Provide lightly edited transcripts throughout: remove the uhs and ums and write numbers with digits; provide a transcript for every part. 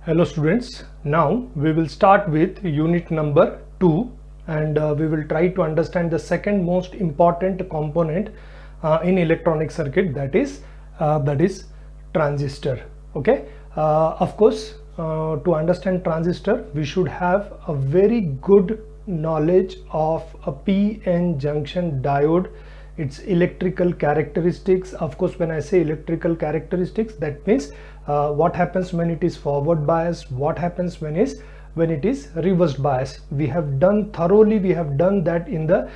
Hello students, now we will start with unit number 2 and we will try to understand the second most important component in electronic circuit, that is transistor. Okay, of course, to understand transistor we should have a very good knowledge of a p-n junction diode, its electrical characteristics. Of course, when I say electrical characteristics, that means what happens when it is forward bias, what happens when it is reversed bias. We have done thoroughly, we have done that in the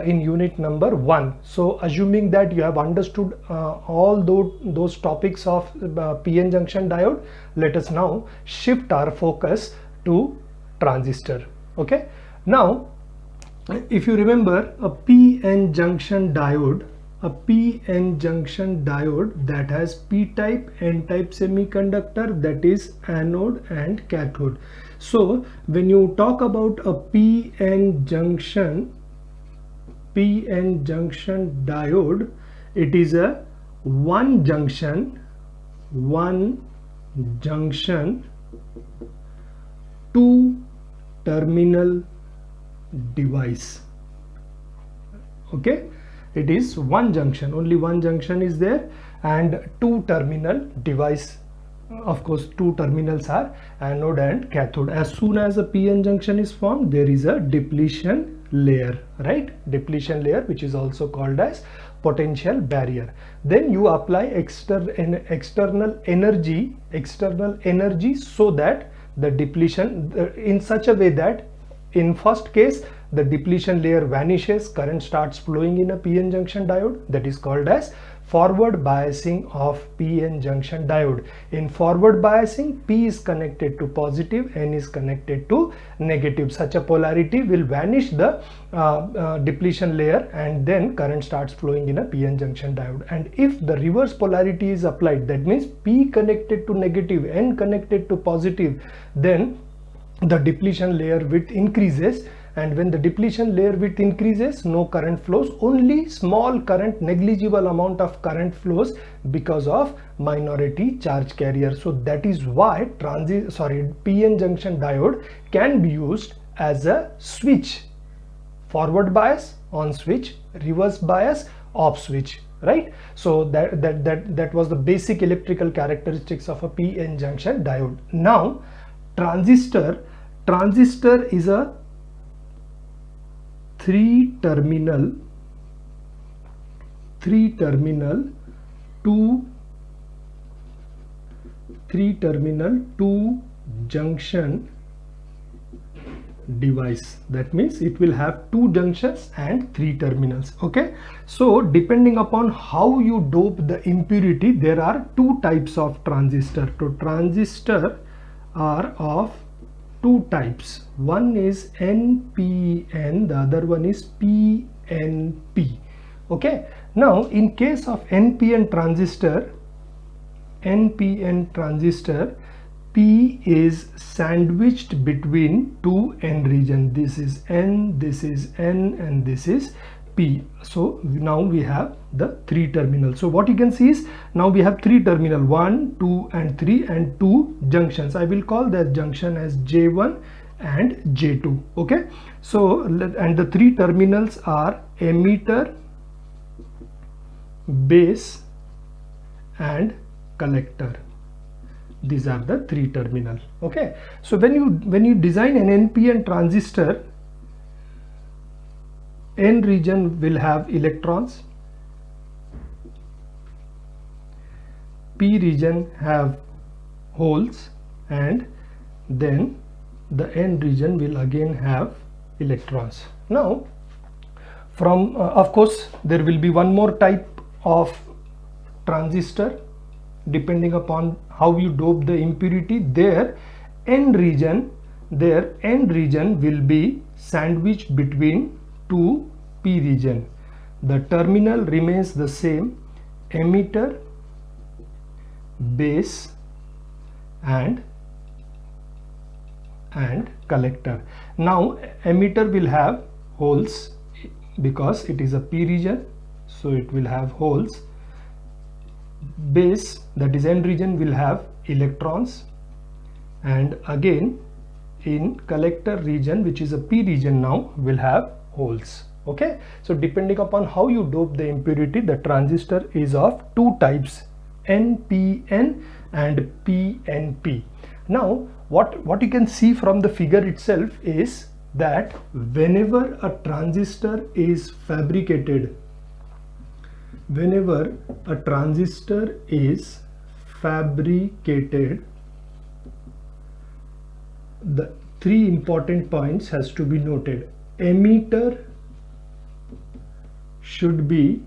in unit number 1. So assuming that you have understood all those topics of p-n junction diode, let us now shift our focus to transistor. Okay, now if you remember, a p-n junction diode, that has p-type, n-type semiconductor, that is anode and cathode. So when you talk about a p-n junction diode, it is a one junction two terminal device. Okay, it is one junction, only one junction is there, and two terminal device. Of course, two terminals are anode and cathode. As soon as a p-n junction is formed, there is a depletion layer, right? Depletion layer, which is also called as potential barrier. Then you apply external energy so that the depletion in such a way that in first case the depletion layer vanishes, current starts flowing in a p-n junction diode. That is called as forward biasing of p-n junction diode. In forward biasing, P is connected to positive, N is connected to negative. Such a polarity will vanish the depletion layer, and then current starts flowing in a p-n junction diode. And if the reverse polarity is applied, that means P connected to negative, N connected to positive, then the depletion layer width increases, and when the depletion layer width increases, no current flows, only small current, negligible amount of current flows because of minority charge carrier. So that is why p-n junction diode can be used as a switch, forward bias on switch, reverse bias off switch, right? So that was the basic electrical characteristics of a p-n junction diode. Now transistor is a three terminal two junction device. That means it will have two junctions and three terminals. Okay, so depending upon how you dope the impurity, there are two types of transistor. So transistor are of two types. One is NPN, the other one is PNP. Okay, now in case of NPN transistor, P is sandwiched between two N region. This is N, this is N, and this is P. So now we have the three terminals. So what you can see is now we have three terminal, 1, 2 and 3, and two junctions. I will call that junction as J1 and J2. Okay, so and the three terminals are emitter, base and collector. These are the three terminal. Okay, so when you design an NPN transistor, N region will have electrons, P region have holes, and then the N region will again have electrons. Now from of course there will be one more type of transistor. Depending upon how you dope the impurity, their N region will be sandwiched between two P region. The terminal remains the same, emitter, base and collector. Now emitter will have holes because it is a P region, so it will have holes. Base, that is N region, will have electrons, and again in collector region, which is a P region, now will have holes. Okay, so depending upon how you dope the impurity, the transistor is of two types, NPN and PNP. Now what you can see from the figure itself is that whenever a transistor is fabricated, the three important points has to be noted. Emitter should be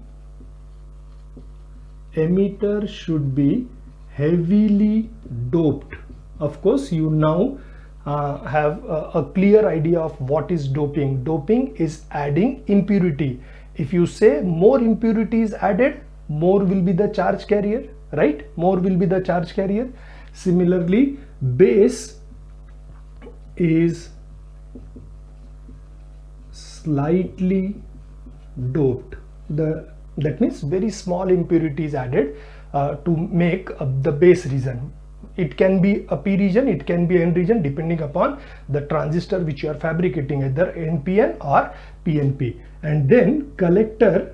heavily doped. Of course, you now have a clear idea of what is doping. Doping is adding impurity. If you say more impurity is added, more will be the charge carrier, right? More will be the charge carrier. Similarly, base is slightly doped. That means very small impurities added to make the base region. It can be a P region, it can be N region, depending upon the transistor which you are fabricating, either NPN or PNP. And then collector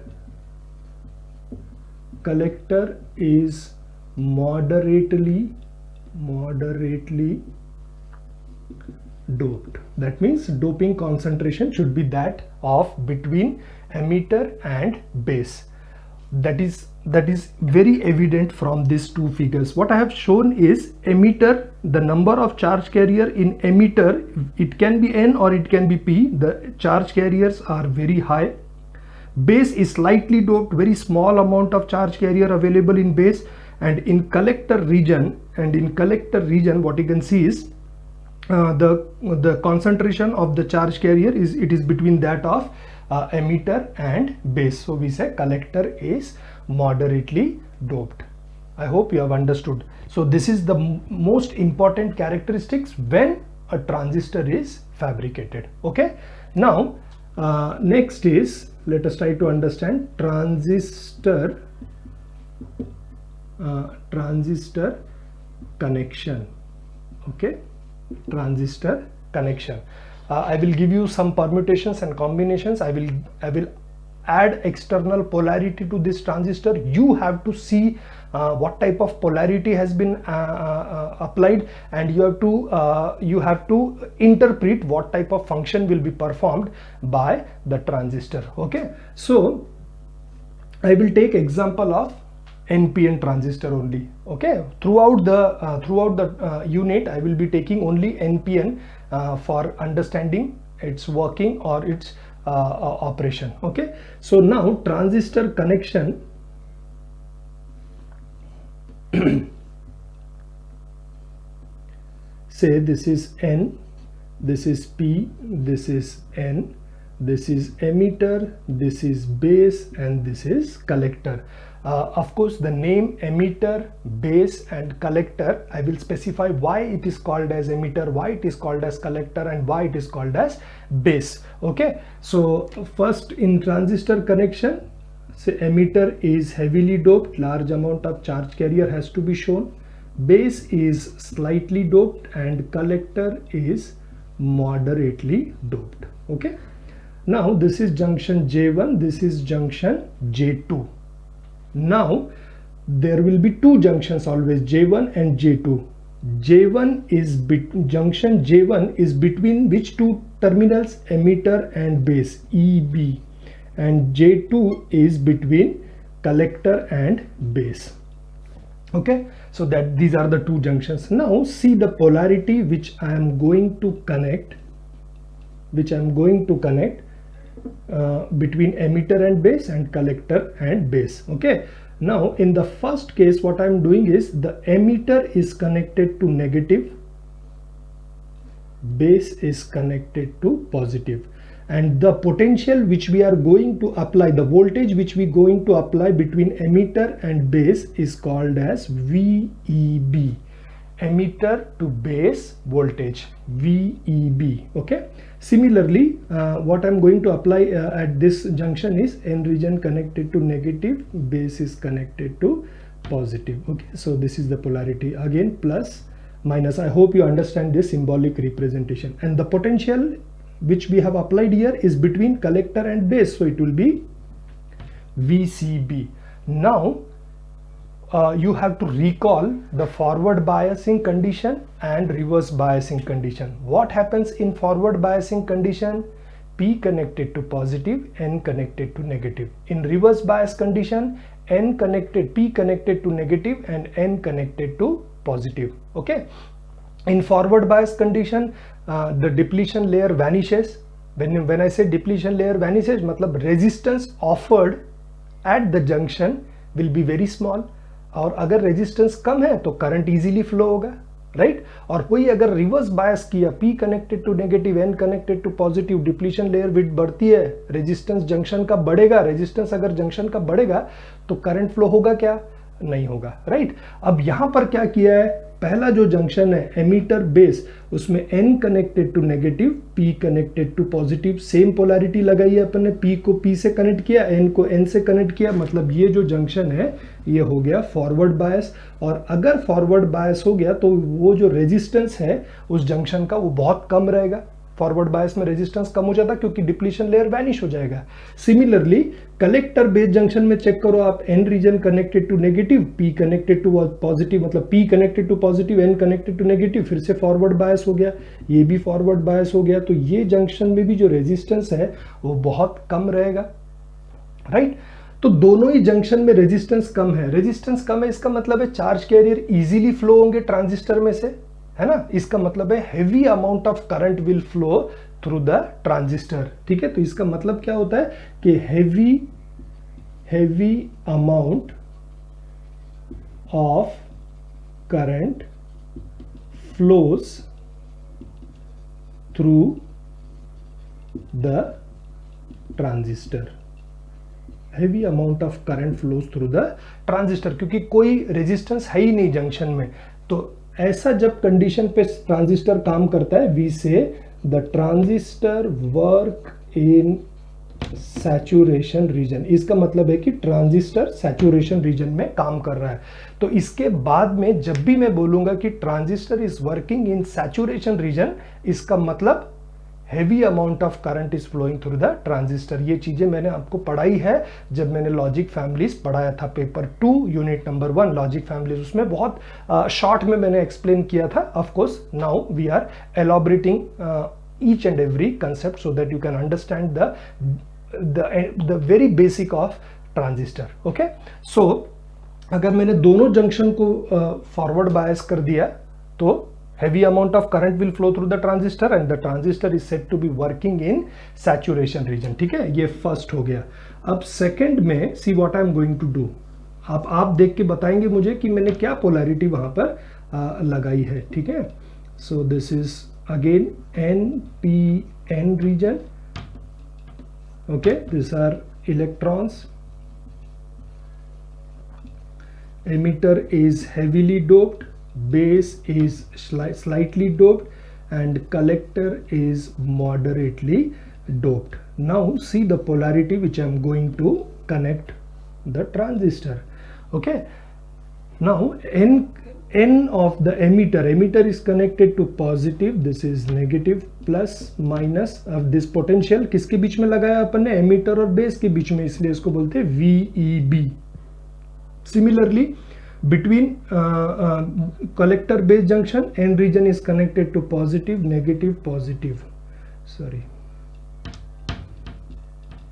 is moderately doped. That means doping concentration should be that of between emitter and base. That is very evident from these two figures. What I have shown is emitter, the number of charge carrier in emitter, it can be N or it can be P. The charge carriers are very high. Base is slightly doped, very small amount of charge carrier available in base. And in collector region, what you can see is the concentration of the charge carrier is between that of emitter and base. So we say collector is moderately doped. I hope you have understood. So this is the most important characteristics when a transistor is fabricated. Okay, now next is, let us try to understand transistor connection. Okay, transistor connection. I will give you some permutations and combinations. I will add external polarity to this transistor. You have to see what type of polarity has been applied, and you have to interpret what type of function will be performed by the transistor. Okay, so I will take example of NPN transistor only. Okay, throughout the unit I will be taking only NPN for understanding its working or its operation. Okay, so now transistor connection. Say this is N, this is P, this is N, this is emitter, this is base, and this is collector. Of course, the name emitter, base and collector, I will specify why it is called as emitter, why it is called as collector, and why it is called as base. Okay, so first in transistor connection, say emitter is heavily doped, large amount of charge carrier has to be shown. Base is slightly doped and collector is moderately doped. Okay, now this is junction J1, this is junction J2. Now there will be two junctions always, J1 and J2. Junction J1 is between which two terminals? Emitter and base, EB, and J2 is between collector and base. Okay, so that these are the two junctions. Now see the polarity which I am going to connect, between emitter and base and collector and base. Okay, now in the first case what I am doing is the emitter is connected to negative, base is connected to positive, and the potential which we are going to apply, the voltage which we are going to apply between emitter and base is called as VEB, emitter to base voltage, VEB. Okay, similarly what I'm going to apply at this junction is N region connected to negative, base is connected to positive. Okay, so this is the polarity, again plus minus. I hope you understand this symbolic representation. And the potential which we have applied here is between collector and base, so it will be VCB. Now you have to recall the forward biasing condition and reverse biasing condition. What happens in forward biasing condition? P connected to positive, N connected to negative. In reverse bias condition, P connected to negative and N connected to positive. Okay. In forward bias condition, the depletion layer vanishes. When I say depletion layer vanishes, matlab resistance offered at the junction will be very small. और अगर resistance कम है तो current easily flow होगा, right? और वही अगर reverse bias किया, P connected to negative, N connected to positive, depletion layer width बढ़ती है, रेजिस्टेंस जंक्शन का बढ़ेगा, रेजिस्टेंस अगर जंक्शन का बढ़ेगा तो करंट फ्लो होगा क्या? नहीं होगा, राइट? अब यहां पर क्या किया है, पहला जो जंक्शन है एमीटर बेस, उसमें N connected to negative, P connected to positive, same polarity लगाई है अपन ने, P को P से कनेक्ट किया, N को N से कनेक्ट किया, मतलब ये जो जंक्शन है ये हो गया फॉरवर्ड बायस। और अगर फॉरवर्ड बायस हो गया तो वो जो रेजिस्टेंस है उस जंक्शन का वो बहुत कम रहेगा। फॉरवर्ड बायस में रेजिस्टेंस कम हो जाता क्योंकि डिप्लीशन लेयर वैनिश हो जाएगा। सिमिलरली कलेक्टर बेस जंक्शन में चेक करो आप, N region connected to negative, P connected to positive, मतलब P connected to positive, N connected to negative, फिर से फॉरवर्ड बायस हो गया, ये भी फॉरवर्ड बायस हो गया, तो ये जंक्शन में भी जो रेजिस्टेंस है वो बहुत कम रहेगा, राइट? तो दोनों ही जंक्शन में रेजिस्टेंस कम है। रेजिस्टेंस कम है इसका मतलब है चार्ज कैरियर इजीली फ्लो होंगे ट्रांजिस्टर में से, है ना? इसका मतलब है heavy amount of current will flow through the transistor, ठीक है? तो इसका मतलब क्या होता है कि heavy amount of current flows through the transistor, heavy amount of current flows through the transistor, क्योंकि कोई रेजिस्टेंस है ही नहीं जंक्शन में। तो ऐसा जब कंडीशन पे ट्रांजिस्टर काम करता है, वी से the transistor work in saturation region. इसका मतलब है कि ट्रांजिस्टर सैचुरेशन रीजन में काम कर रहा है। तो इसके बाद में जब भी मैं बोलूंगा कि transistor is working in saturation region, इसका मतलब heavy amount of current is flowing through the transistor. ये चीजें मैंने आपको पढ़ाई है जब मैंने लॉजिक फैमिलीज पढ़ाया था, paper 2 unit number 1 logic families, उसमें बहुत शॉर्ट में मैंने एक्सप्लेन किया था। Of course now we are elaborating each and every concept so that you can understand the very basic of transistor. Okay, so अगर मैंने दोनों जंक्शन को फॉरवर्ड बायस कर दिया तो heavy amount of current will flow through the transistor and the transistor is said to be working in saturation region, ठीक है? ये फर्स्ट हो गया। अब सेकंड में see what I am going to do, आप देख के बताएंगे मुझे कि मैंने क्या पोलैरिटी वहां पर लगाई है, ठीक है? सो this is again NPN region, okay, these are electrons, emitter is heavily doped, base is slightly doped and collector is moderately doped. Now see the polarity which I am going to connect the transistor. Okay, now N of the emitter is connected to positive, this is negative, plus minus of this potential किसके बीच में लगाया अपन ने? emitter और base के बीच में, इसलिए इसको बोलते हैं VEB. Similarly between collector base junction, N region is connected to positive, negative, positive, sorry,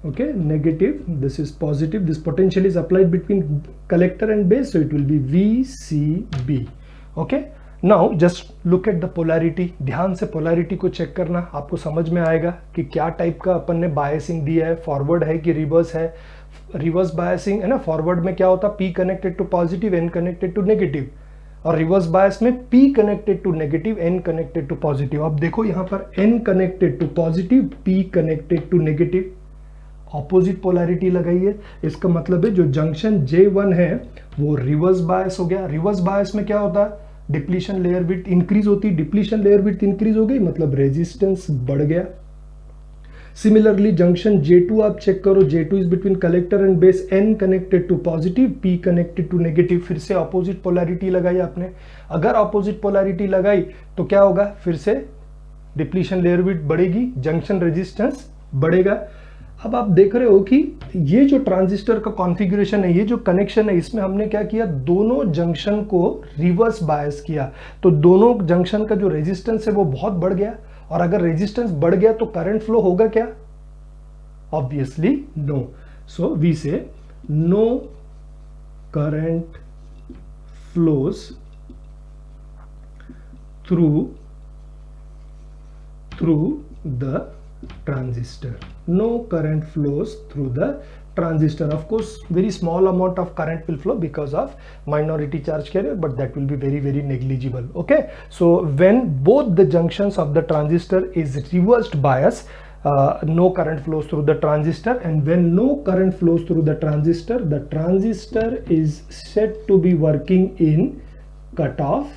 okay, negative, this is positive, this potential is applied between collector and base, so it will be VCB. okay, now just look at the polarity, ध्यान से polarity को check करना, आपको समझ में आएगा कि क्या टाइप का अपन ने बायसिंग दिया है, फॉरवर्ड है कि रिवर्स है। रिवर्स बायसिंग है ना, फॉरवर्ड में क्या होता, P connected to positive, N connected to negative, और रिवर्स बायस में P connected to negative, N connected to positive. अब देखो यहाँ पर N connected to positive, P connected to negative, opposite polarity लगाई है। इसका मतलब है जो जंक्शन J1 है वो रिवर्स बायस हो गया। रिवर्स बायस में क्या होता है, डिप्लीशन लेयर विड्थ इंक्रीज होती, डिप्लीशन लेयर विड्थ इंक्रीज हो गई मतलब रेजिस्टेंस बढ़ गया। सिमिलरली जंक्शन J2 आप चेक करो, J2 is between collector and base, N connected to positive, P connected to negative. फिर से ऑपोजिट पोलैरिटी लगाई आपने। अगर ऑपोजिट पोलैरिटी लगाई तो क्या होगा, फिर से डिप्लीशन लेयर विड्थ बढ़ेगी, जंक्शन रेजिस्टेंस बढ़ेगा। अब आप देख रहे हो कि ये जो ट्रांजिस्टर का कॉन्फ़िगरेशन है, ये जो कनेक्शन है, इसमें हमने क्या किया, दोनों जंक्शन को रिवर्स बायस किया। तो दोनों जंक्शन का जो रेजिस्टेंस है वो बहुत बढ़ गया, और अगर रेजिस्टेंस बढ़ गया तो करंट फ्लो होगा क्या, obviously no. So we say no current flows through the transistor. No current flows through the transistor. Of course, very small amount of current will flow because of minority charge carrier, but that will be very, very negligible. Okay, so when both the junctions of the transistor is reversed bias, no current flows through the transistor, and when no current flows through the transistor is said to be working in cutoff,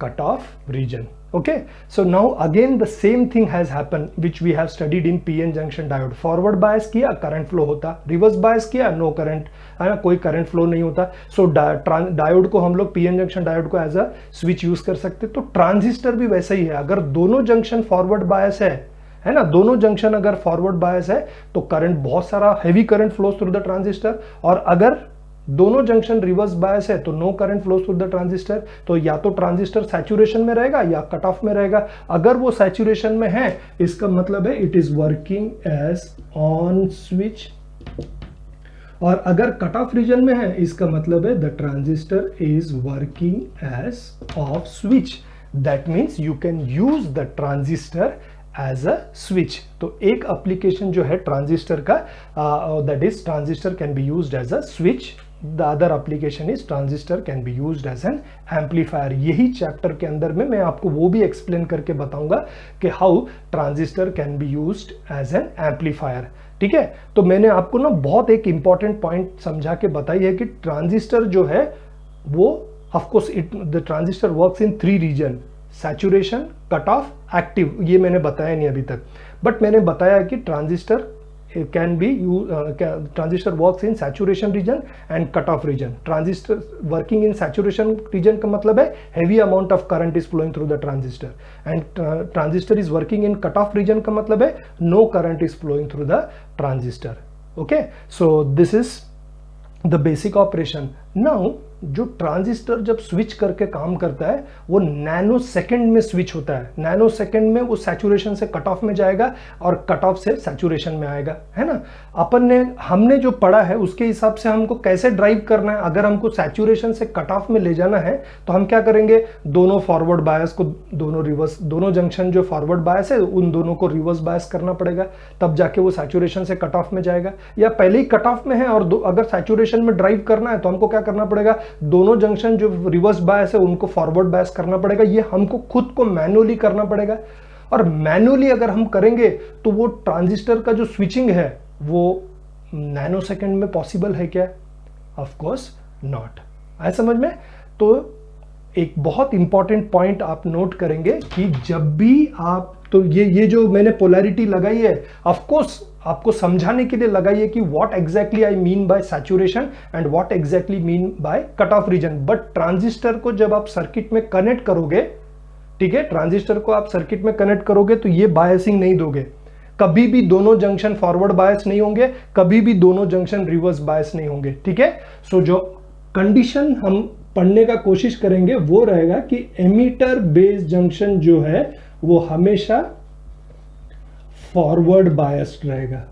cutoff region. Okay, so now again the same thing has happened which we have studied in PN junction diode. Forward bias किया, current flow होता, reverse bias किया, no current, है ना, कोई current flow नहीं होता। सो diode को हम लोग PN जंक्शन डायोड को एज अ स्विच यूज कर सकते। तो ट्रांजिस्टर भी वैसा ही है, अगर दोनों जंक्शन फॉरवर्ड बायस है ना, दोनों जंक्शन अगर फॉरवर्ड बायस है तो करंट, बहुत सारा heavy current flows through the transistor, और अगर दोनों जंक्शन रिवर्स बायस है तो no current flows through the transistor. तो या तो ट्रांजिस्टर सैचुरेशन में रहेगा या कट ऑफ में रहेगा। अगर वो सैचुरेशन में है, इसका मतलब है it is working as on switch, और अगर कट ऑफ रीजन में है, इसका मतलब है the transistor is working as off switch. That means you can use the transistor as a switch. तो एक एप्लीकेशन जो है ट्रांजिस्टर का, that is transistor can be used as a switch. The other application is transistor can be used as an amplifier. यही chapter के अंदर में मैं आपको वो भी एक्सप्लेन करके बताऊंगा कि how transistor can be used as an amplifier. ठीक है, तो मैंने आपको ना बहुत एक इंपॉर्टेंट पॉइंट समझा के बताई है कि ट्रांजिस्टर जो है वो, of course the transistor works in 3 region, saturation, cut off, active. ये मैंने बताया नहीं अभी तक, बट मैंने बताया कि transistor can be transistor works in saturation region and cut off region. Transistor working in saturation region का मतलब है heavy amount of current is flowing through the transistor, and transistor is working in cut off region का मतलब है no current is flowing through the transistor. Okay, so this is the basic operation. Now जो transistor जब switch करके काम करता है वो नैनो सेकंड में स्विच होता है। नैनो सेकंड में वो सैचुरेशन से कट ऑफ में जाएगा और कट ऑफ से सैचुरेशन में आएगा, है ना। हमने जो पढ़ा है उसके हिसाब से हमको कैसे ड्राइव करना है। अगर हमको सैचुरेशन से कट ऑफ में ले जाना है तो हम क्या करेंगे, दोनों फॉरवर्ड बायस को, दोनों रिवर्स, दोनों जंक्शन जो फॉरवर्ड बायस है उन दोनों को रिवर्स बायस करना पड़ेगा, तब जाके वो सैचुरेशन से कट ऑफ में जाएगा। या पहले ही कट ऑफ में है और अगर सैचुरेशन में ड्राइव करना है तो हमको क्या करना पड़ेगा, दोनों जंक्शन जो रिवर्स बायस है उनको फॉरवर्ड बायस करना पड़ेगा। ये हमको खुद को मैनुअली करना पड़ेगा, और मैनुअली अगर हम करेंगे तो वो ट्रांजिस्टर का जो स्विचिंग है वो नैनो सेकंड में पॉसिबल है क्या? Of course not. आया समझ में? तो एक बहुत इंपॉर्टेंट पॉइंट आप नोट करेंगे कि जब भी आप, तो ये जो मैंने पोलैरिटी लगाई है, ऑफ कोर्स आपको समझाने के लिए लगाई है कि what exactly I mean by saturation and what exactly mean by cut off region. But transistor को जब आप सर्किट में कनेक्ट करोगे, ठीक है, ट्रांजिस्टर को आप सर्किट में कनेक्ट करोगे तो ये बायसिंग नहीं दोगे। कभी भी दोनों जंक्शन फॉरवर्ड बायस नहीं होंगे, कभी भी दोनों जंक्शन रिवर्स बायस नहीं होंगे, ठीक है। सो जो कंडीशन हम पढ़ने का कोशिश करेंगे वो रहेगा कि एमीटर बेस जंक्शन जो है वो हमेशा फॉरवर्ड बायस्ड रहेगा।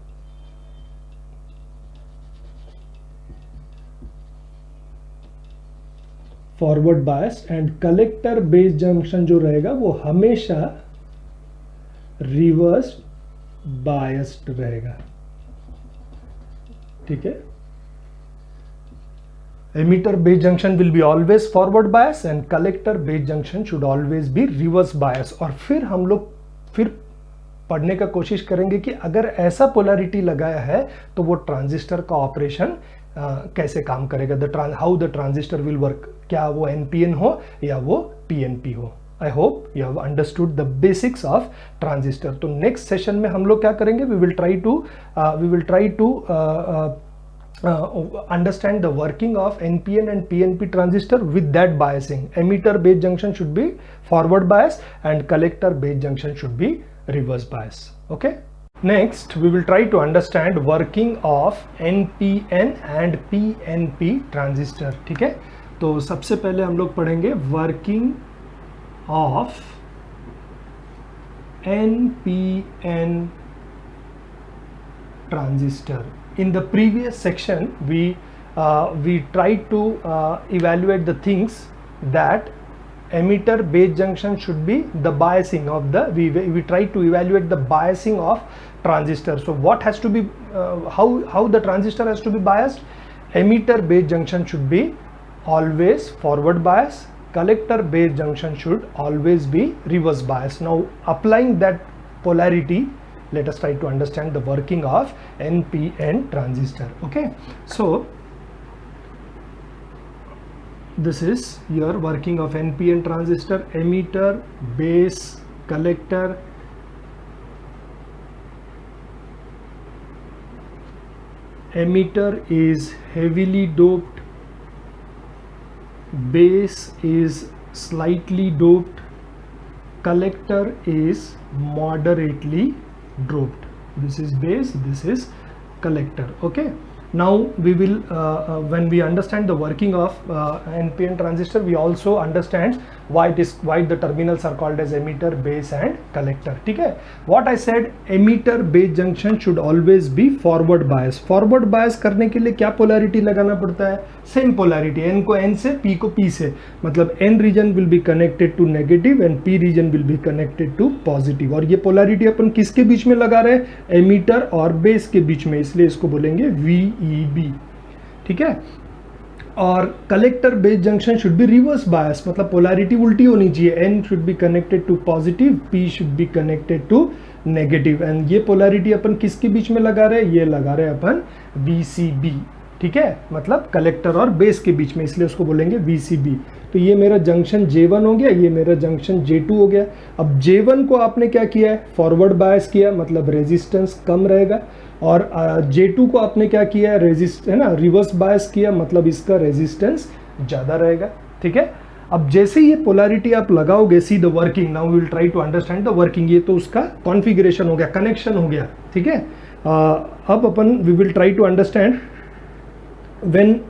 Forward biased, and collector base junction जो रहेगा वो हमेशा रिवर्स बायस्ड रहेगा, ठीक है। emitter base junction will be always forward bias and collector base junction should always be reverse bias। और फिर हम लोग फिर पढ़ने का कोशिश करेंगे कि अगर ऐसा पोलैरिटी लगाया है तो वो ट्रांजिस्टर का ऑपरेशन कैसे काम करेगा, how the transistor will work, क्या वो NPN हो या वो PNP हो। I hope you have understood the basics of transistor. तो नेक्स्ट सेशन में हम लोग क्या करेंगे, we will try to understand the working of NPN and PNP transistor with that biasing. Emitter base junction should be forward bias and collector base junction should be reverse bias. Okay. Next, we will try to understand working of NPN and PNP transistor. ठीक है, तो सबसे पहले हम लोग पढ़ेंगे working of NPN transistor. In the previous section, we tried to evaluate the things that emitter base junction should be the biasing of the, we tried to evaluate the biasing of transistor. So what has to be, how the transistor has to be biased? Emitter base junction should be always forward bias, collector base junction should always be reverse bias. Now applying that polarity, let us try to understand the working of NPN transistor. Okay, so this is your working of NPN transistor. Emitter, base, collector. Emitter is heavily doped, base is slightly doped, collector is moderately doped. This is base, this is collector. Okay, now we will when we understand the working of NPN transistor, we also understand why the terminals are called as emitter, base and collector. ठीक है, what I said, emitter base junction should always be forward bias. Forward bias करने के लिए क्या polarity लगाना पड़ता है? Same polarity, n को n से, p को p से, मतलब n region will be connected to negative and p region will be connected to positive. और ये polarity अपन किसके बीच में लगा रहे हैं? emitter और base के बीच में, इसलिए इसको बोलेंगे VEB. ठीक है, और collector base junction should be reverse bias, मतलब पोलैरिटी उल्टी होनी चाहिए. N should be connected to positive, P should be connected to negative. And ये पोलैरिटी अपन किसके बीच में लगा रहे हैं? ये लगा रहे हैं अपन VCB. ठीक है, मतलब कलेक्टर और बेस के बीच में, इसलिए उसको बोलेंगे VCB. तो ये मेरा जंक्शन J1 हो गया, ये मेरा जंक्शन J2 हो गया. अब J1 को आपने क्या किया है? फॉरवर्ड बायस किया, मतलब रेजिस्टेंस कम रहेगा. और J2 को आपने क्या किया है? है ना, रिवर्स बायस किया, मतलब इसका रेजिस्टेंस ज़्यादा रहेगा. ठीक है, अब जैसे ये पोलैरिटी आप लगाओगे, see the working. Now we will try to understand the working. ये तो उसका कॉन्फ़िगरेशन हो गया, कनेक्शन हो गया. ठीक है, अब अपन we will try to understand when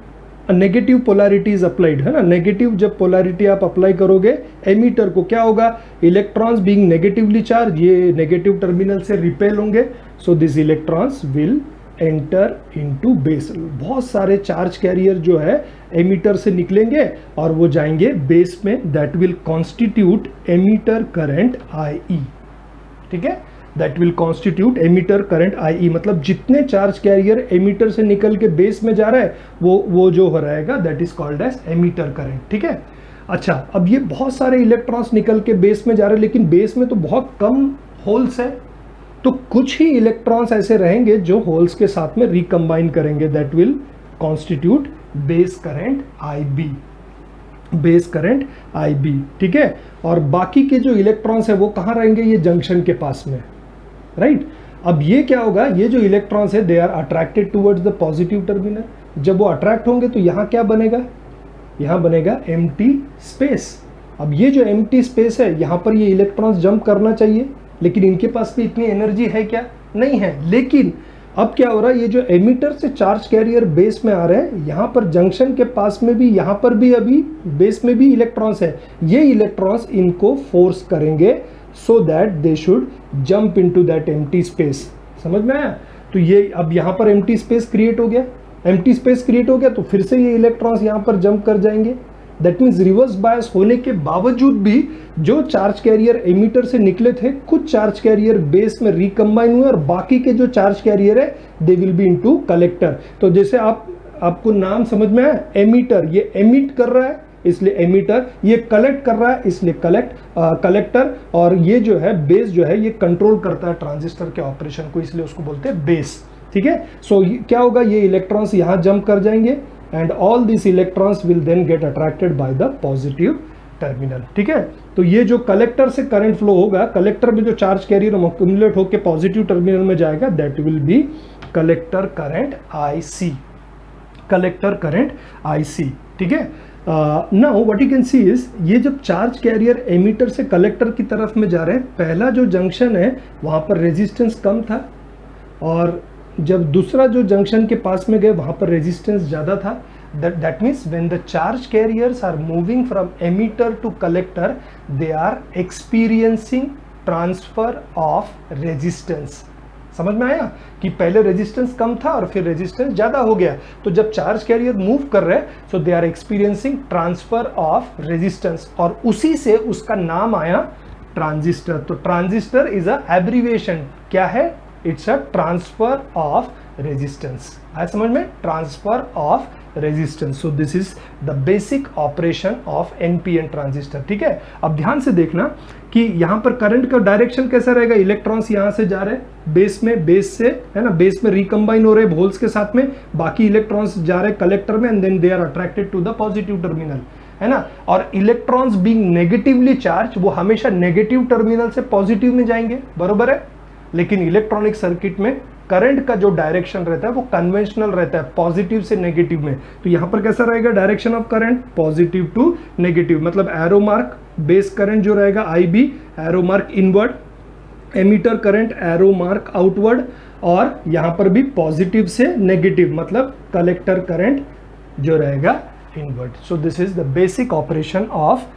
negative polarity is applied, है ना. नेगेटिव जब पोलैरिटी आप अप्लाई करोगे एमीटर को, क्या होगा? इलेक्ट्रॉन्स बीइंग नेगेटिवली चार्ज, ये नेगेटिव टर्मिनल से रिपेल होंगे. So this electrons will enter into base. बहुत सारे चार्ज कैरियर जो है एमीटर से निकलेंगे और वो जाएंगे बेस में. That will constitute emitter current IE. ठीक है, that will constitute emitter current IE, मतलब जितने चार्ज कैरियर एमीटर से निकल के बेस में जा रहा है वो जो हो रहेगा, that is called as emitter current. ठीक है, अच्छा, अब ये बहुत सारे इलेक्ट्रॉन्स निकल के बेस में जा रहे हैं, लेकिन बेस में तो बहुत कम होल्स है, तो कुछ ही इलेक्ट्रॉन्स ऐसे रहेंगे जो होल्स के साथ में रिकम्बाइन करेंगे. That will constitute base current IB. Base current IB. ठीक है, और बाकी के जो इलेक्ट्रॉन्स है वो कहाँ रहेंगे? ये जंक्शन के पास में, राइट. अब ये क्या होगा? ये जो इलेक्ट्रॉन्स है they are attracted towards the positive terminal. जब वो अट्रैक्ट होंगे तो यहाँ क्या बनेगा? यहाँ बनेगा एम्प्टी स्पेस. अब ये जो एम्प्टी स्पेस है, यहाँ पर ये इलेक्ट्रॉन्स जंप करना चाहिए, लेकिन इनके पास भी इतनी एनर्जी है क्या? नहीं है. लेकिन अब क्या हो रहा है? ये जो एमीटर से चार्ज कैरियर बेस में आ रहे हैं, यहाँ पर जंक्शन के पास में भी, यहाँ पर भी अभी बेस में भी इलेक्ट्रॉन्स है. ये इलेक्ट्रॉन्स इनको फोर्स करेंगे so that they should jump into that empty space. समझ में आया? तो ये अब यहाँ पर एम्प्टी स्पेस क्रिएट हो गया. एम्प्टी स्पेस क्रिएट हो गया तो फिर से ये इलेक्ट्रॉन्स यहाँ पर जंप कर जाएंगे. दैट मीन्स रिवर्स बायस होने के बावजूद भी जो चार्ज कैरियर एमीटर से निकले थे, कुछ चार्ज कैरियर बेस में रिकम्बाइन हुए और बाकी के जो चार्ज कैरियर है they will be into collector. तो जैसे आपको नाम समझ में आया, एमीटर ये एमिट कर रहा है इसलिए एमीटर, ये कलेक्ट कर रहा है इसलिए कलेक्टर, और ये जो है बेस जो है ये कंट्रोल करता है ट्रांजिस्टर के ऑपरेशन को, इसलिए उसको बोलते हैं बेस. ठीक है, सो क्या होगा? ये इलेक्ट्रॉन्स यहाँ जंप कर जाएंगे and all these electrons will then get attracted by the positive terminal. ठीक है, तो ये जो कलेक्टर से करंट फ्लो होगा, कलेक्टर में जो चार्ज कैरियर अक्यूमुलेट होकर पॉजिटिव टर्मिनल में जाएगा, that will be collector current IC, collector current IC। ठीक है, now what you can see is, ये जब चार्ज कैरियर एमीटर से कलेक्टर की तरफ में जा रहे हैं, पहला जो जंक्शन है वहां पर रेजिस्टेंस कम था, और जब दूसरा जो जंक्शन के पास में गए वहां पर रेजिस्टेंस ज्यादा था। that means when the charge carriers are moving from emitter to collector, they are experiencing transfer of resistance। समझ में आया कि पहले रेजिस्टेंस कम था और फिर रेजिस्टेंस ज्यादा हो गया, तो जब चार्ज कैरियर मूव कर रहे हैं, so they are experiencing transfer of resistance, और उसी से उसका नाम आया ट्रांजिस्टर। तो ट्रांजिस्टर इज अ एब्रीविएशन, क्या है, it's a transfer of resistance. आया समझ में, transfer of resistance. So this is the basic operation of NPN transistor. ठीक है, अब ध्यान से देखना कि यहां पर करंट का डायरेक्शन कैसा रहेगा, इलेक्ट्रॉन्स यहां से जा रहे हैं बेस में, बेस से है ना, बेस में रिकंबाइन हो रहे हैं होल्स के साथ में, बाकी इलेक्ट्रॉन्स जा रहे हैं कलेक्टर में, and then they are attracted to the positive terminal, है ना। और इलेक्ट्रॉन्स बीइंग नेगेटिवली चार्ज, वो हमेशा नेगेटिव टर्मिनल से पॉजिटिव में जाएंगे, बरोबर है। लेकिन इलेक्ट्रॉनिक सर्किट में करंट का जो डायरेक्शन रहता है वो कन्वेंशनल रहता है, पॉजिटिव से नेगेटिव में। तो यहां पर कैसा रहेगा direction of current, positive to negative, मतलब एरो मार्क बेस करंट जो रहेगा IB, arrow mark inward, emitter current arrow mark outward, और यहां पर भी पॉजिटिव से नेगेटिव, मतलब कलेक्टर करंट जो रहेगा inward. So this is the basic operation of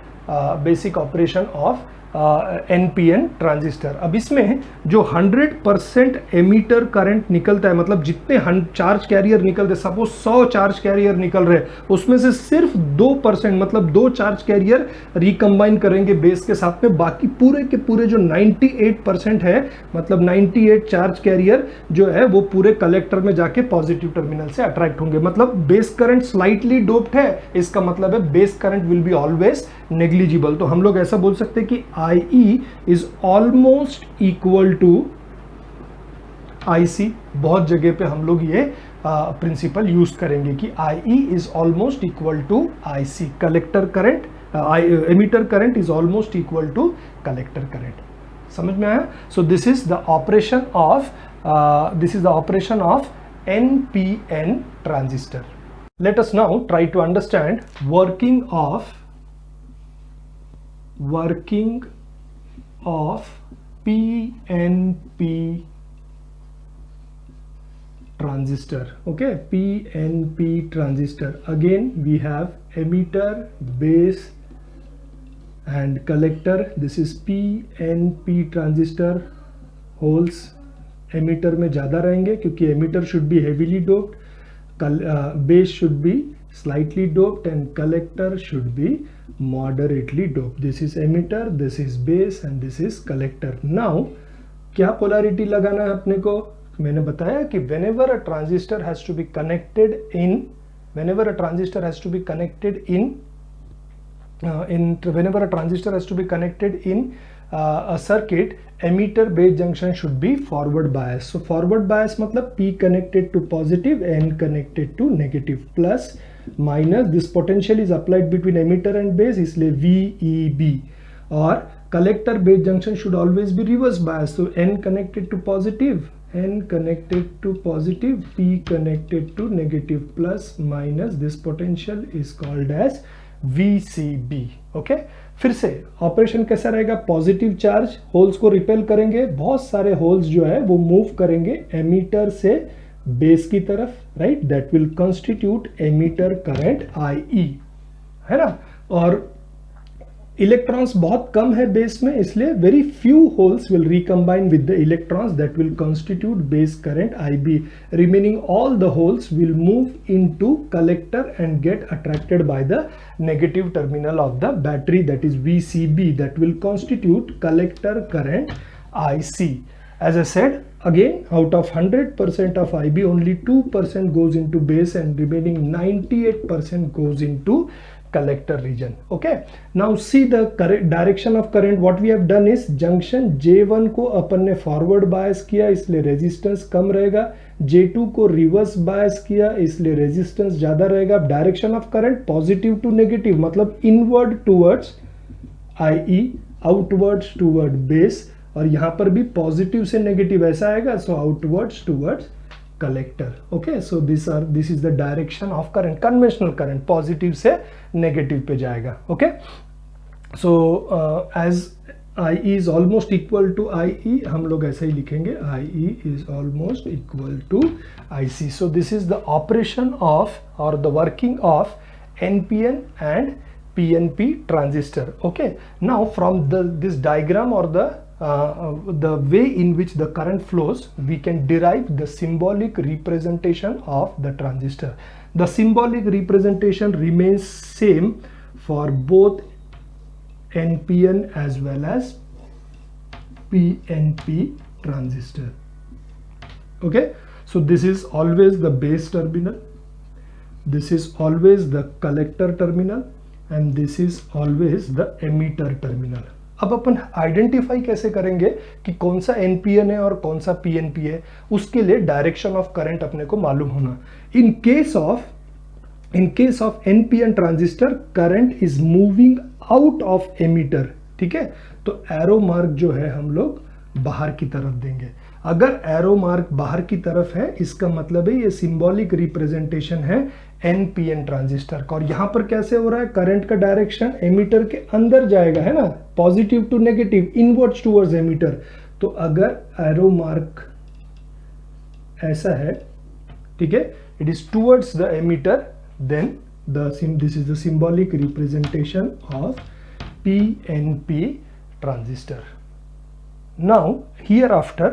NPN transistor. अब इसमें जो 100% एमीटर करंट निकलता है, मतलब जितने चार्ज कैरियर निकलते, सपोज 100 चार्ज कैरियर निकल रहे, उसमें से सिर्फ 2%, मतलब 2 चार्ज कैरियर रिकंबाइन करेंगे बेस के साथ में, बाकी पूरे के पूरे जो 98% है, मतलब 98 चार्ज कैरियर जो है वो पूरे कलेक्टर में जाके पॉजिटिव टर्मिनल से अट्रैक्ट होंगे। मतलब बेस करंट स्लाइटली डोप्ड है, इसका मतलब है base current will be always negligible. तो हम लोग ऐसा बोल सकते हैं कि IE is almost equal to IC। बहुत जगह पे हम लोग ये प्रिंसिपल यूज करेंगे कि IE is almost equal to IC, collector current, emitter current is almost equal to collector current. समझ में आया? So this is the operation of NPN transistor. Let us now try to understand working of PNP transistor. Okay, PNP transistor. Again we have emitter, base and collector. This is PNP transistor. Holes emitter में ज़्यादा रहेंगे क्योंकि emitter should be heavily doped, base should be slightly doped and collector should be moderately doped. This is emitter, this is base and this is collector. Now क्या polarity लगाना है अपने को? मैंने बताया कि whenever a transistor has to be connected in a circuit, emitter base junction should be forward bias. So forward bias मतलब P connected to positive, N connected to negative, plus minus this potential is applied between emitter and base, इसलिए VEB। और collector base junction should always be reverse bias, so N connected to positive, N connected to positive, P connected to negative, plus minus this potential is called as VCB। Okay, फिर से operation कैसा रहेगा, positive charge holes को repel करेंगे, बहुत सारे holes जो है वो मूव करेंगे एमीटर से बेस की तरफ, right, that will constitute emitter current IE, है ना। और इलेक्ट्रॉन्स बहुत कम है बेस में, इसलिए very few holes will recombine with the electrons, that will constitute base current IB। Remaining all the holes will move into collector and get attracted by the negative terminal of the battery, that is VCB, that will constitute collector current IC. As I said again, out of 100% of IB, only 2% goes into base and remaining 98% goes into collector region. Okay, now see the direction of current. What we have done is junction J1 को अपन ने forward bias किया, इसलिए resistance कम रहेगा, J2 को reverse bias किया, इसलिए resistance ज़्यादा रहेगा। Direction of current positive to negative, मतलब inward towards IE outwards toward base, और यहाँ पर भी पॉजिटिव से नेगेटिव ऐसा आएगा, so outwards towards collector. Okay, so this is the direction of current, conventional current positive से नेगेटिव पे जाएगा. Okay, so as IE is almost equal to IE, हम लोग ऐसे ही लिखेंगे IE is almost equal to IC. So this is the operation of or the working of NPN and PNP transistor. Okay, now from this diagram or the way in which the current flows, we can derive the symbolic representation of the transistor. The symbolic representation remains same for both NPN as well as PNP transistor. Okay, so this is always the base terminal, this is always the collector terminal, and this is always the emitter terminal. अब अपन identify कैसे करेंगे कि कौन सा NPN है और कौन सा PNP है, उसके लिए डायरेक्शन ऑफ करंट अपने को मालूम होना. In case of NPN transistor current is moving out of emitter. ठीक है, तो एरो मार्क जो है हम लोग बाहर की तरफ देंगे. अगर एरो मार्क बाहर की तरफ है, इसका मतलब है ये सिंबॉलिक रिप्रेजेंटेशन है NPN ट्रांजिस्टर का. और यहां पर कैसे हो रहा है, करंट का डायरेक्शन एमीटर के अंदर जाएगा, है ना, positive to negative, inwards towards emitter. तो अगर एरो मार्क ऐसा है, ठीक है, it is towards the emitter, then this is the symbolic representation of PNP transistor. Now hereafter,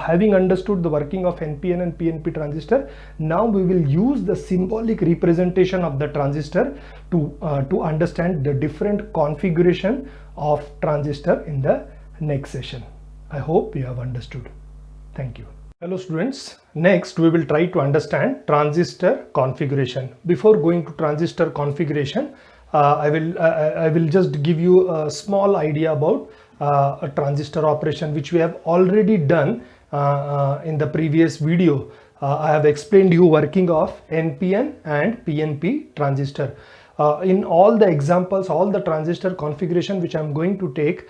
having understood the working of NPN and PNP transistor, now we will use the symbolic representation of the transistor to understand the different configuration of transistor in the next session. I hope you have understood. Thank you. Hello students, next we will try to understand transistor configuration. Before going to transistor configuration, I will just give you a small idea about a transistor operation, which we have already done in the previous video. I have explained you working of NPN and PNP transistor. In all the examples, all the transistor configuration which I am going to take,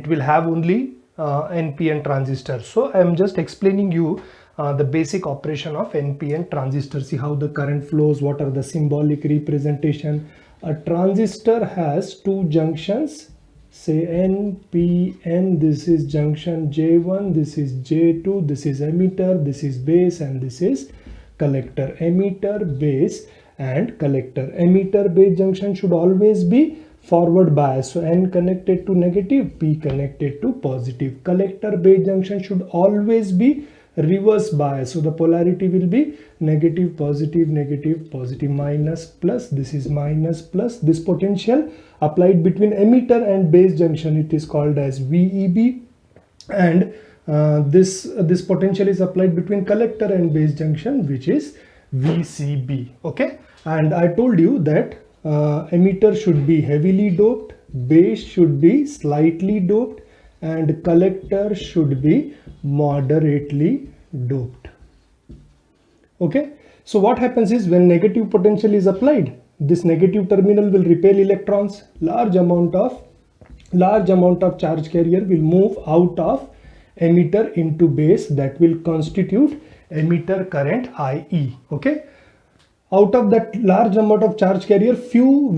it will have only NPN transistor. So I am just explaining you the basic operation of NPN transistor. See how the current flows, what are the symbolic representation. A transistor has two junctions, say NPN, this is junction J1, this is J2, this is emitter, this is base, and this is collector. Emitter, base and collector. Emitter base junction should always be forward bias, so N connected to negative, P connected to positive. Collector base junction should always be reverse bias, so the polarity will be negative, positive, negative, positive, minus, plus. This is minus, plus. This potential applied between emitter and base junction, it is called as VEB, and this potential is applied between collector and base junction, which is VCB. Okay, and I told you that emitter should be heavily doped, base should be slightly doped, and collector should be moderately doped. Okay, so what happens is when negative potential is applied, this negative terminal will repel electrons. Large amount of charge carrier will move out of emitter into base, that will constitute emitter current IE. Okay, out of that large amount of charge carrier, few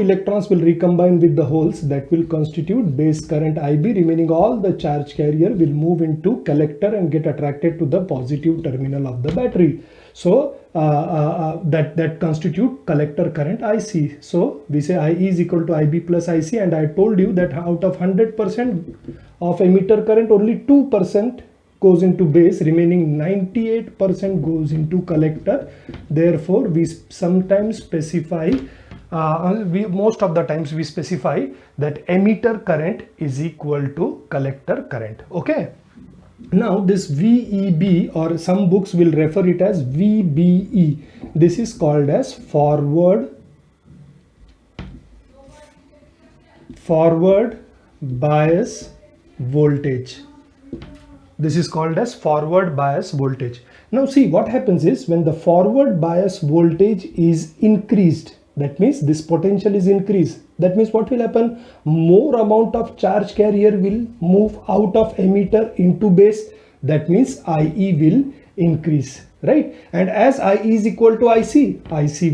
electrons will recombine with the holes, that will constitute base current IB. Remaining all the charge carrier will move into collector and get attracted to the positive terminal of the battery. So that constitute collector current IC. So we say IE is equal to IB plus IC, and I told you that out of 100% of emitter current, only 2% goes into base, remaining 98% goes into collector. Therefore we sometimes specify, most of the times we specify that emitter current is equal to collector current. Okay, now this VEB, or some books will refer it as VBE, this is called as forward bias voltage. This is called as forward bias voltage. Now see what happens is, when the forward bias voltage is increased, that means this potential is increased. That means what will happen? More amount of charge carrier will move out of emitter into base. That means IE will increase, right? And as IE is equal to IC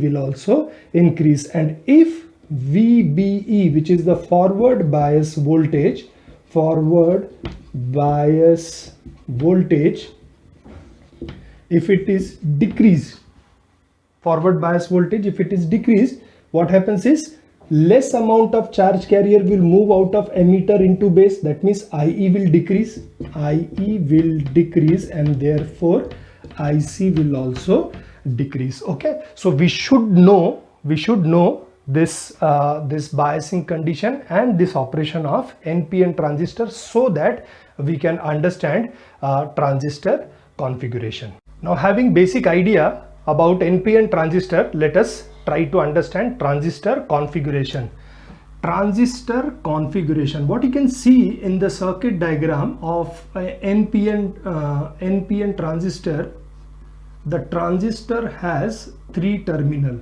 will also increase. And if VBE, which is the forward bias voltage, if it is decreased, forward bias voltage, if it is decreased, what happens is less amount of charge carrier will move out of emitter into base. That means IE will decrease, and therefore IC will also decrease. Okay, so we should know this this biasing condition and this operation of NPN transistor, so that we can understand transistor configuration. Now, having basic idea about NPN transistor, let us try to understand transistor configuration. Transistor configuration, what you can see in the circuit diagram of NPN transistor, the transistor has three terminal.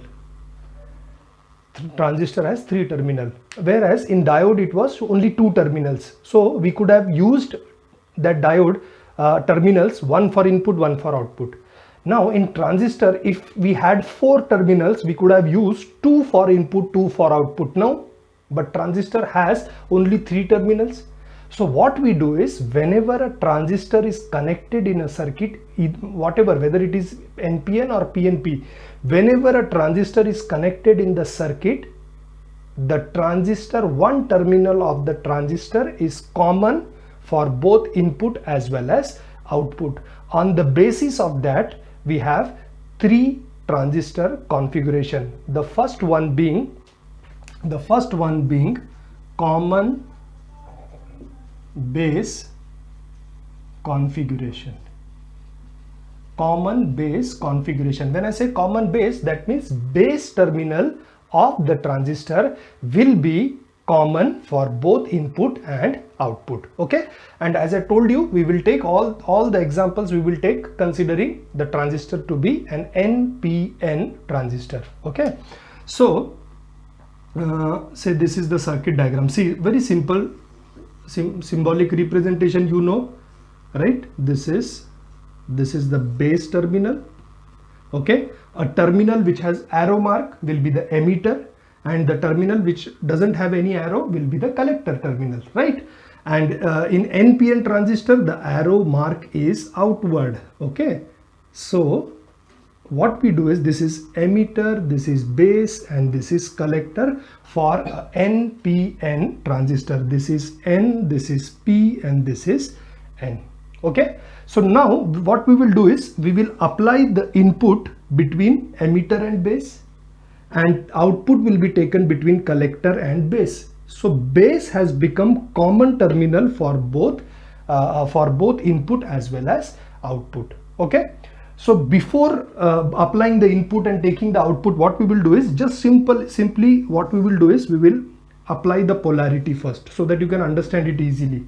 Whereas in diode it was only two terminals. So we could have used that diode terminals, one for input, one for output. Now in transistor, if we had four terminals, we could have used two for input, two for output. Now, but transistor has only three terminals. So what we do is, whenever a transistor is connected in a circuit, whatever, whether it is NPN or PNP, whenever a transistor is connected in the circuit, the transistor, one terminal of the transistor is common for both input as well as output. On the basis of that, we have three transistor configuration. The first one being common base configuration. Common base configuration. When I say common base, that means base terminal of the transistor will be common for both input and output. Okay, and as I told you, we will take all the examples we will take considering the transistor to be an NPN transistor. Okay, so say this is the circuit diagram. See, very simple symbolic representation, you know, right? This is the base terminal. Okay, a terminal which has arrow mark will be the emitter, and the terminal which doesn't have any arrow will be the collector terminal, right? And in NPN transistor, the arrow mark is outward. Okay, so what we do is, this is emitter, this is base, and this is collector for NPN transistor. This is N, this is P, and this is N. Okay, so now what we will do is, we will apply the input between emitter and base, and output will be taken between collector and base. So base has become common terminal for both input as well as output. Okay, so before applying the input and taking the output, what we will do is, just simply what we will do is, we will apply the polarity first, so that you can understand it easily.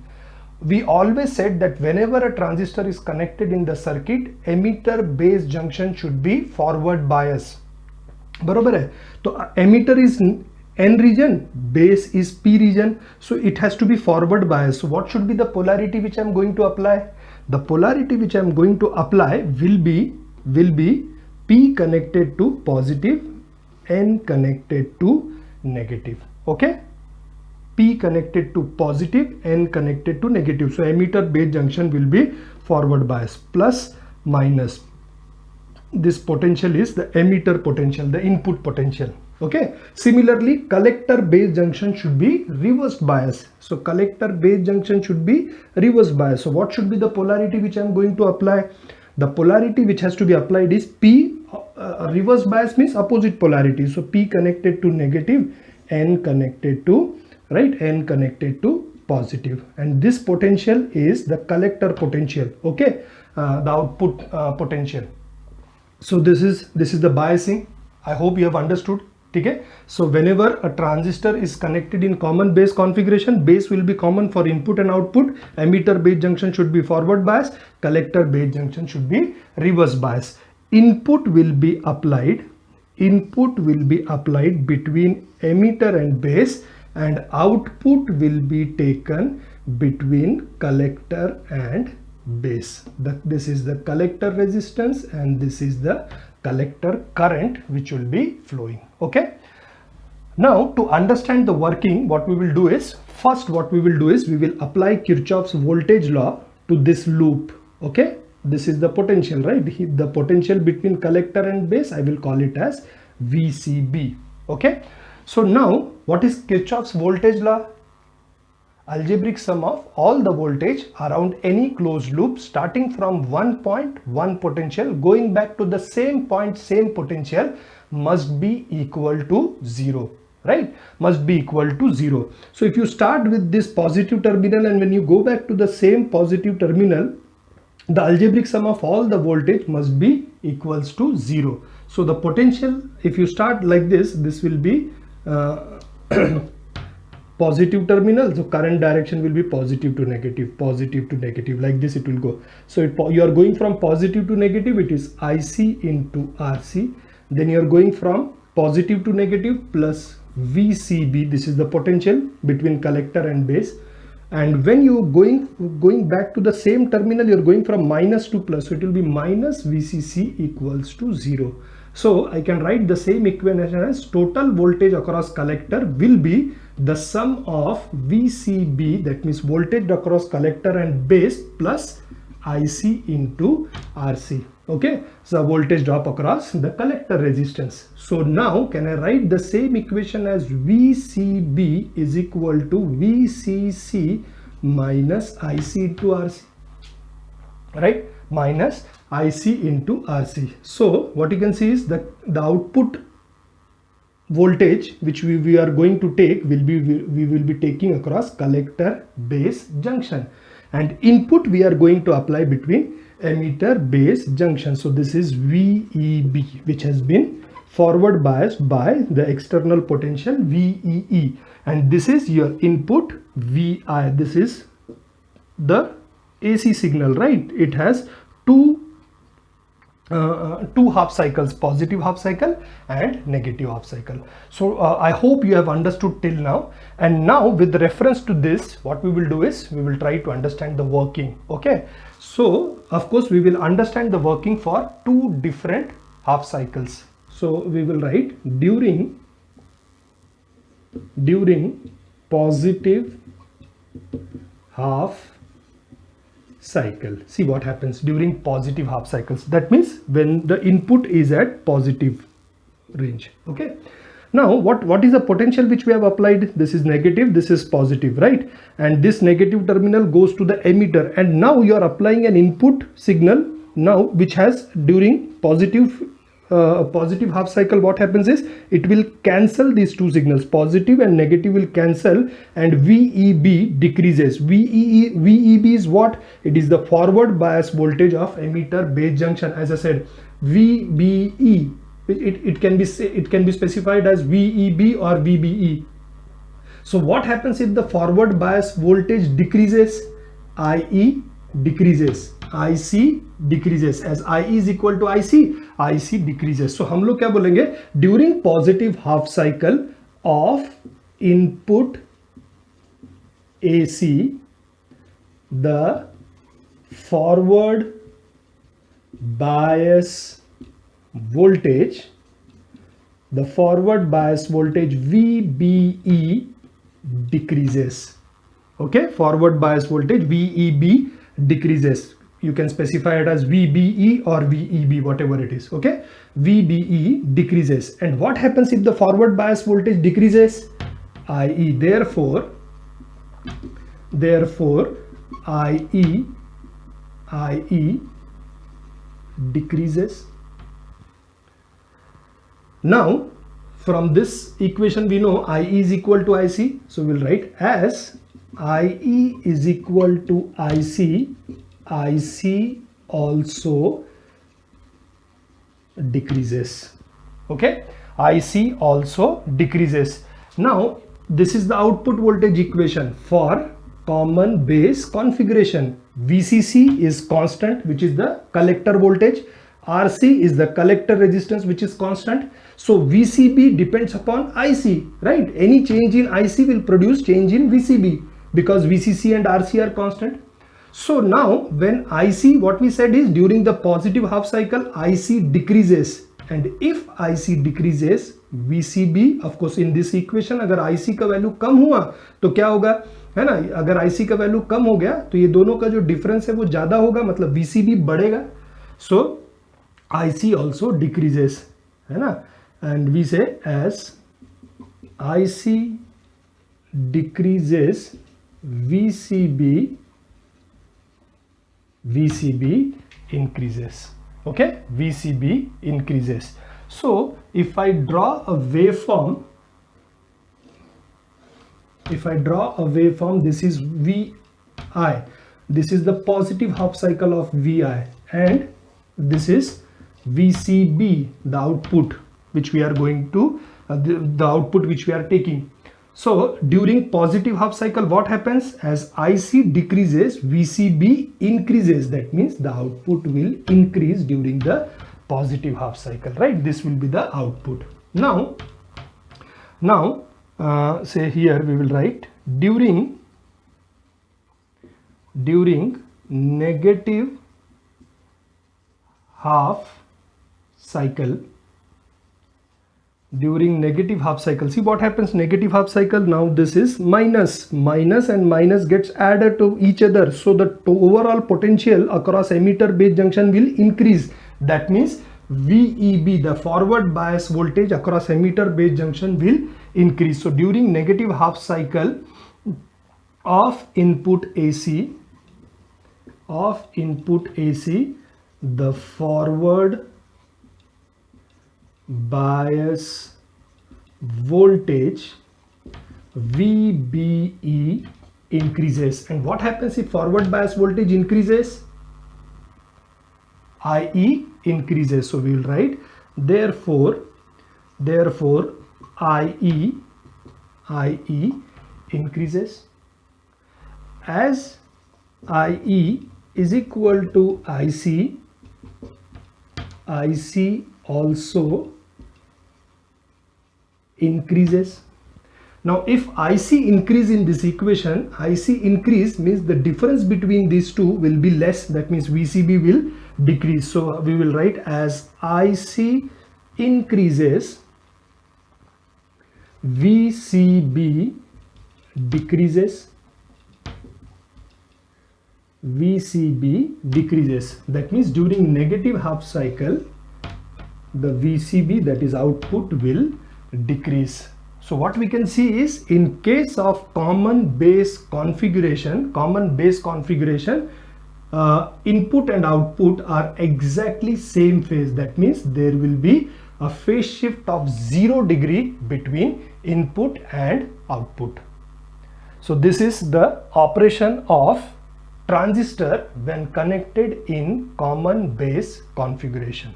We always said that whenever a transistor is connected in the circuit, emitter base junction should be forward bias. बरोबर है? तो emitter is N region, base is P region, so it has to be forward bias. So what should be the polarity which I am going to apply? The polarity which I am going to apply will be P connected to positive, N connected to negative. Okay, P connected to positive, N connected to negative. So emitter base junction will be forward bias, plus minus. This potential is the emitter potential, the input potential. Okay, similarly collector base junction should be reverse bias. So collector base junction should be reverse bias. So what should be the polarity which I am going to apply? The polarity which has to be applied is P. Reverse bias means opposite polarity. So P connected to negative, N connected to, right, N connected to positive, and this potential is the collector potential. Okay, the output potential. So this is the biasing. I hope you have understood. Okay, so whenever a transistor is connected in common base configuration, base will be common for input and output, emitter base junction should be forward bias, collector base junction should be reverse bias. Input will be applied input will be applied between emitter and base, and output will be taken between collector and base. This is the collector resistance and this is the collector current which will be flowing. Okay. Now to understand the working, what we will do is, first what we will do is we will apply Kirchhoff's voltage law to this loop. Okay. This is the potential, right? The potential between collector and base, I will call it as VCB. Okay. So now what is Kirchhoff's voltage law? Algebraic sum of all the voltage around any closed loop starting from one point, one potential, going back to the same point, same potential, must be equal to 0, right? Must be equal to 0. So if you start with this positive terminal and when you go back to the same positive terminal, the algebraic sum of all the voltage must be equals to 0. So the potential, if you start like this will be positive terminal, so current direction will be positive to negative, like this it will go. So you are going from positive to negative, it is IC into RC. Then you are going from positive to negative plus VCB, this is the potential between collector and base. And when you going back to the same terminal, you are going from minus to plus, so it will be minus VCC equals to 0. So I can write the same equation as total voltage across collector will be the sum of VCB, that means voltage across collector and base, plus IC into RC. Okay, so voltage drop across the collector resistance. So now can I write the same equation as VCB is equal to VCC minus IC into RC, right? Minus IC into RC. So what you can see is that the output voltage which we are going to take we will be taking across collector base junction, and input we are going to apply between emitter base junction. So this is VEB, which has been forward biased by the external potential VEE, and this is your input VI. This is the AC signal, right? It has two half cycles, positive half cycle and negative half cycle. So I hope you have understood till now, and now with reference to this, what we will do is we will try to understand the working. Okay, so of course we will understand the working for two different half cycles. So we will write during positive half cycle. See what happens during positive half cycles. That means when the input is at positive range. Okay. Now what is the potential which we have applied? This is negative, this is positive, right? And this negative terminal goes to the emitter, and now you are applying an input signal now which has during positive half cycle. What happens is it will cancel these two signals, positive and negative will cancel, and VEB decreases. VEB is what? It is the forward bias voltage of emitter base junction. As I said, VBE, it can be specified as VEB or VBE. So what happens if the forward bias voltage decreases? IE decreases, IC decreases. As IE is equal to IC decreases. So हम लोग क्या बोलेंगे? During positive half cycle of input AC, the forward bias voltage, VBE decreases. Okay, forward bias voltage VEB decreases. You can specify it as VBE or VEB, whatever it is. Okay, VBE decreases. And what happens if the forward bias voltage decreases? IE. Therefore IE decreases. Now from this equation we know IE is equal to IC, so we'll write as IE is equal to IC, IC also decreases. Okay, IC also decreases. Now this is the output voltage equation for common base configuration. VCC is constant, which is the collector voltage. RC is the collector resistance which is constant. So VCB depends upon IC, right? Any change in IC will produce change in VCB because VCC and RC are constant. So now when IC, what we said is during the positive half cycle, IC decreases, and if IC decreases, VCB, of course in this equation अगर IC का value कम हुआ तो क्या होगा, है ना, अगर IC का वैल्यू कम हो गया तो ये दोनों का जो डिफरेंस है वो ज्यादा होगा, मतलब VCB बढ़ेगा. So IC also decreases, है ना, and we say as IC decreases, VCB increases. Okay, VCB increases. So if I draw a waveform, this is VI, this is the positive half cycle of VI, and this is VCB, the output which we are going to the output which we are taking. So during positive half cycle, what happens? As IC decreases, VCB increases. That means the output will increase during the positive half cycle, right? This will be the output. Now say here we will write during negative half cycle. During negative half cycle, see what happens, negative half cycle, now this is minus and minus gets added to each other, so the overall potential across emitter base junction will increase. That means VEB, the forward bias voltage across emitter base junction, will increase. So during negative half cycle of input AC, the forward bias voltage VBE increases. And what happens if forward bias voltage increases? IE increases. So we will write therefore IE increases. As IE is equal to IC also increases. Now if IC increase in this equation, IC increase means the difference between these two will be less, that means VCB will decrease. So we will write as IC increases, VCB decreases. That means during negative half cycle, the VCB, that is output, will decrease. So what we can see is, in case of common base configuration, input and output are exactly same phase. That means there will be a phase shift of 0 degree between input and output. So this is the operation of transistor when connected in common base configuration.